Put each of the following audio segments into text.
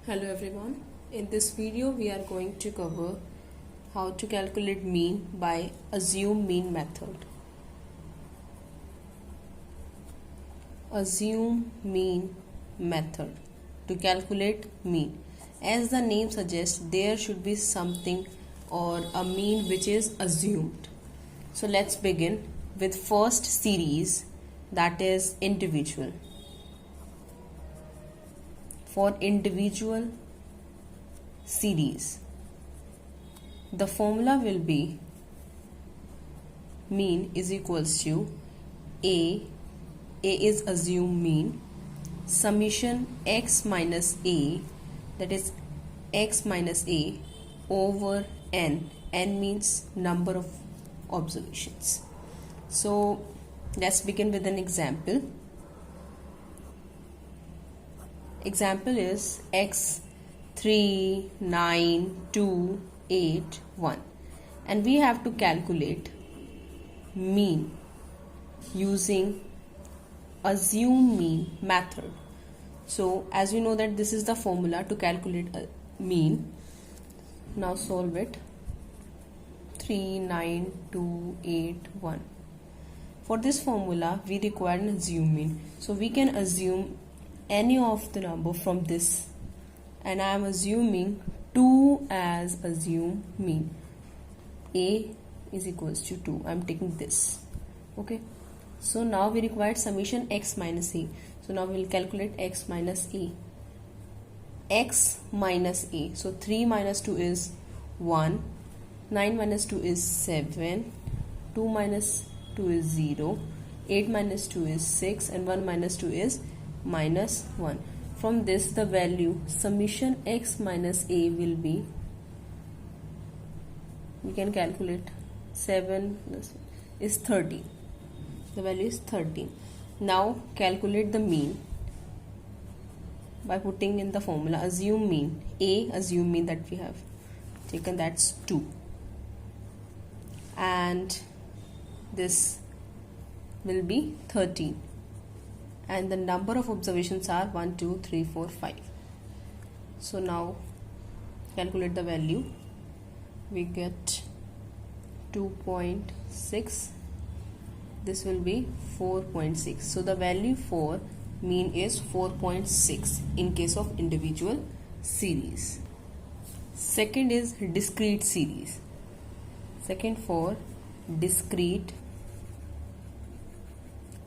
Hello everyone. In this video we are going to cover how to calculate mean by assume mean method. Assume mean method to calculate mean. As the name suggests, there should be something or a mean which is assumed. So let's begin with first series, that is individual. For individual series, the formula will be mean is equals to A is assumed mean, summation x minus A, that is x minus A over n. N means number of observations. So let's begin with an example. Example is x 3 9 2 8 1, and we have to calculate mean using assume mean method. So as you know that this is the formula to calculate a mean. Now solve it. 3 9 2 8 1. For this formula we require an assume mean, so we can assume any of the number from this, and I am assuming 2 as assume mean. A is equals to 2. I am taking this. Okay, so now we require summation x minus A. So now we will calculate x minus A. X minus A, so 3 minus 2 is 1, 9 minus 2 is 7, 2 minus 2 is 0, 8 minus 2 is 6, and 1 minus 2 is minus 1. From this the value summation x minus A will be, we can calculate 7 plus is 13. The value is 13. Now calculate the mean by putting in the formula assume mean. A assume mean that we have taken, that's 2, and this will be 13, and the number of observations are 1 2 3 4 5. So now calculate the value. We get 2.6. This will be 4.6. So the value for mean is 4.6 in case of individual series. Second is discrete series. Second for discrete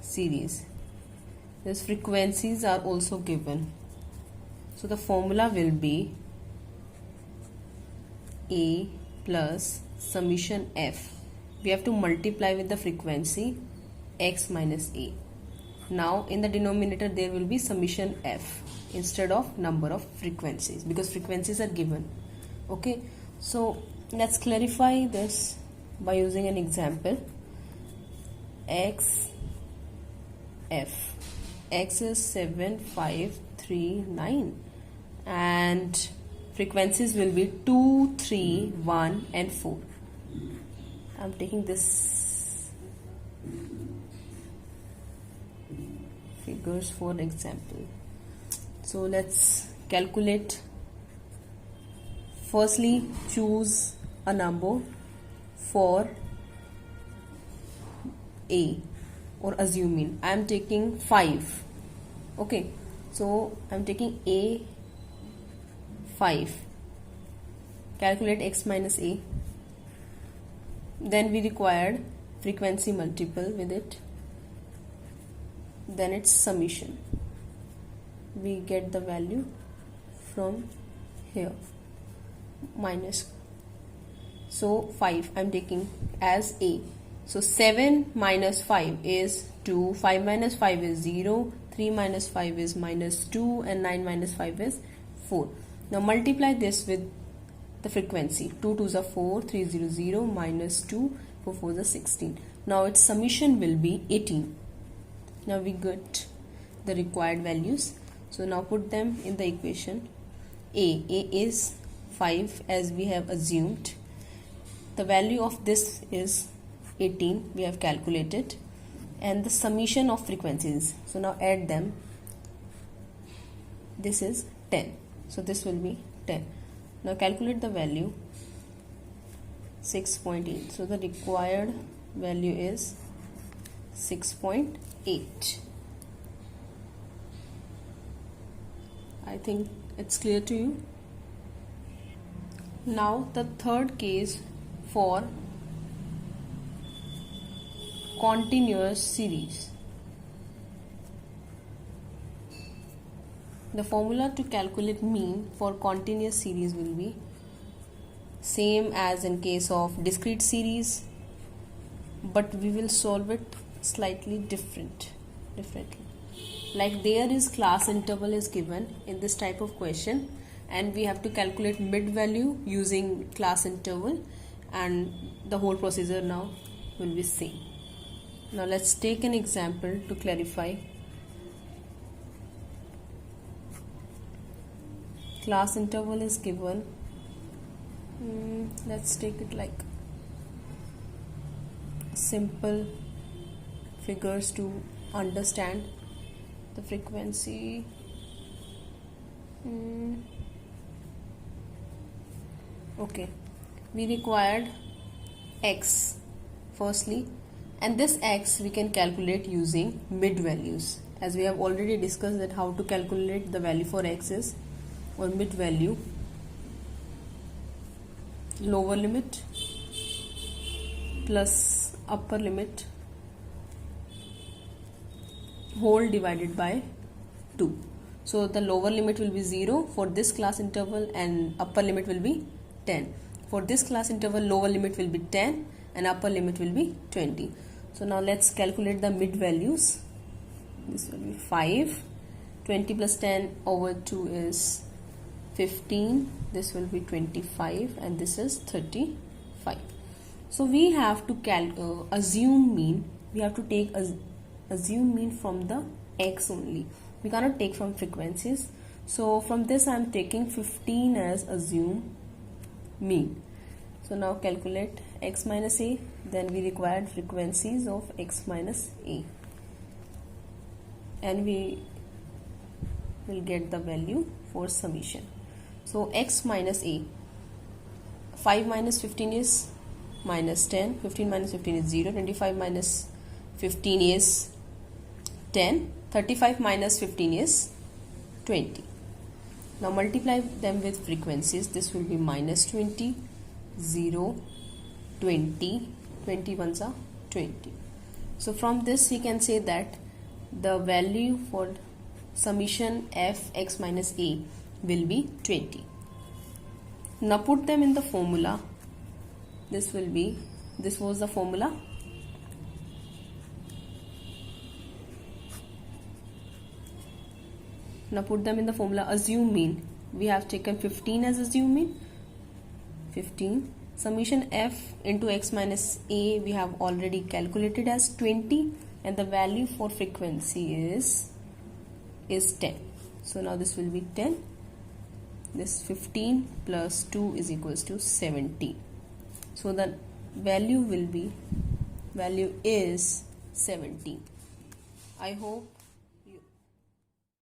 series, these frequencies are also given. So the formula will be A plus summation f. We have to multiply with the frequency x minus A. Now in the denominator there will be summation f instead of number of frequencies, because frequencies are given. Okay, so let's clarify this by using an example. X f, x is 7 5 3 9, and frequencies will be 2 3 1 and 4. I'm taking this figures for example. So let's calculate. Firstly, choose a number for A or assume mean. I am taking 5. Okay, so I am taking A 5. Calculate x minus A. Then we required frequency multiple with it. Then it's summation. We get the value from here minus. So 5 I'm taking as A. So 7 minus 5 is 2, 5 minus 5 is 0, 3 minus 5 is minus 2, and 9 minus 5 is 4. Now multiply this with the frequency. 2 2s are 4, 3 0 0, minus 2, 4 4s are 16. Now its summation will be 18. Now we got the required values. So now put them in the equation. A is 5 as we have assumed. The value of this is 18, we have calculated, and the summation of frequencies. So now add them. This is 10. So this will be 10. Now calculate the value 6.8. So the required value is 6.8. I think it's clear to you. Now the third case for continuous series. The formula to calculate mean for continuous series will be same as in case of discrete series, but we will solve it slightly differently. Like there is class interval is given in this type of question, and we have to calculate mid value using class interval, and the whole procedure now will be same. Now let's take an example to clarify. Class interval is given. Let's take it like simple figures to understand the frequency. Okay, we required x firstly, and this x we can calculate using mid values, as we have already discussed that how to calculate the value for x is or mid value, lower limit plus upper limit whole divided by 2. So the lower limit will be 0 for this class interval and upper limit will be 10. For this class interval, lower limit will be 10 and upper limit will be 20. So now let's calculate the mid values. This will be 5. 20 plus 10 over 2 is 15. This will be 25 and this is 35. So we have to assume mean. We have to take assume mean from the x only. We cannot take from frequencies. So from this I am taking 15 as assume mean. So now calculate x minus a. Then we required frequencies of x minus a, and we will get the value for summation. So x minus a, 5 minus 15 is minus 10, 15 minus 15 is 0, 25 minus 15 is 10, 35 minus 15 is 20. Now multiply them with frequencies. This will be minus 20, 0, 20, 21s are 20. So from this we can say that the value for summation f x minus a will be 20. Now put them in the formula. This was the formula. Now put them in the formula. Assume mean. We have taken 15 as assume mean. 15. Summation f into x minus a we have already calculated as 20, and the value for frequency is 10. So now this will be 10. This 15 plus 2 is equals to 17. So the value is 17. I hope